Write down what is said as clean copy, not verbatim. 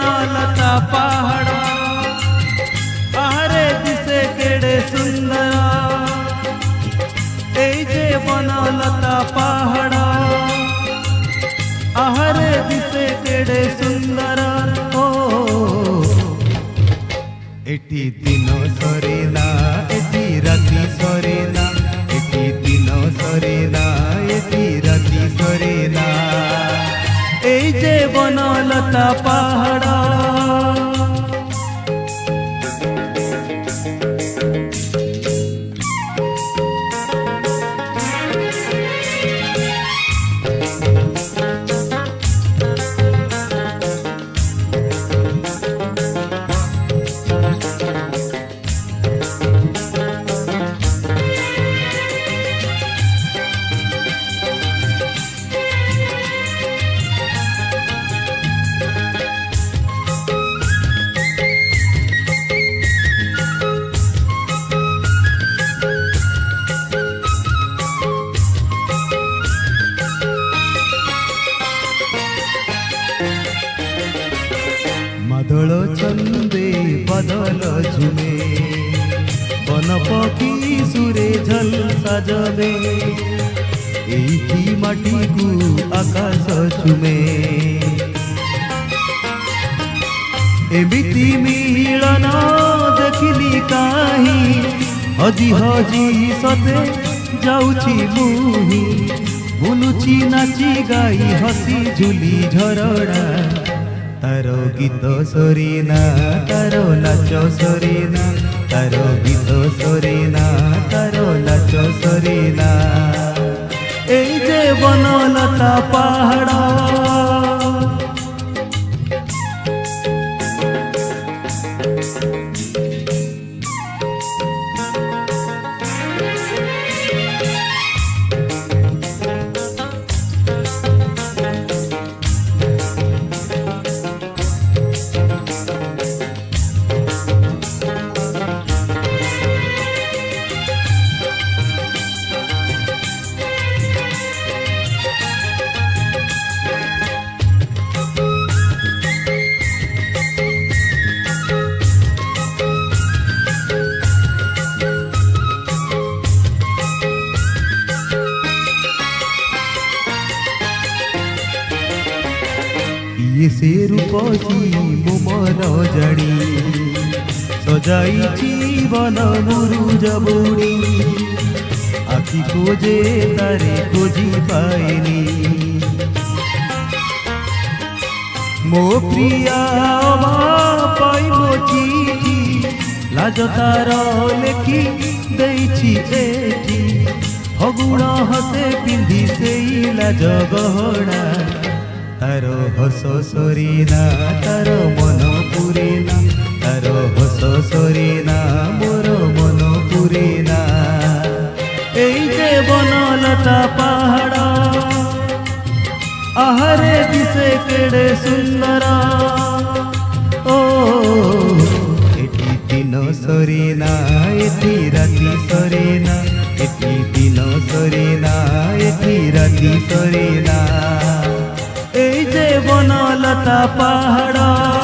बनलता पहाड़ आहरे दिसे केड़े सुंदर जे बनलता पहाड़ आहरे दिसे केड़े सुंदर ओ एटी दिन सरेना एटी राती सरेना एटी दिन सरेना एटी राती सरेना जे बनलता पहाड़ मादल चंदे बदल झुमे बन पक्षी सुरे झल साजबे एठी माटी को आकाश चुमे एमिति मिलन देखिली काहि हजी हजी सते जाउछि मुहि बुलुछि नाची गाई हसी झुली झरड़ा तारो गीत सरीना तारो नाच सरीना तारो गीत सरीना तारो नाच सरीना जे बनलता पहाड़ ये से रूपसी मोमन जड़ी सजाई जीवन मुरुज बुड़ी आखि खोजे तारे खोजी पाएनी मो प्रिया पाई मो चिठी लाज तार लेखी देइछि एठी फगुण हसे पिंधि सेई लाज गहना तारो हस सरीना तारो मन पुरीना तारो हस सरीना मोर मन पुरीना जे बनलता पहाड़ आहरे दिसे केड़े सुंदर ओ एटी दिन सरीना एटी राती सरीना एटी दिन सरीना एटी राती सरीना जे बनलता पहाड़।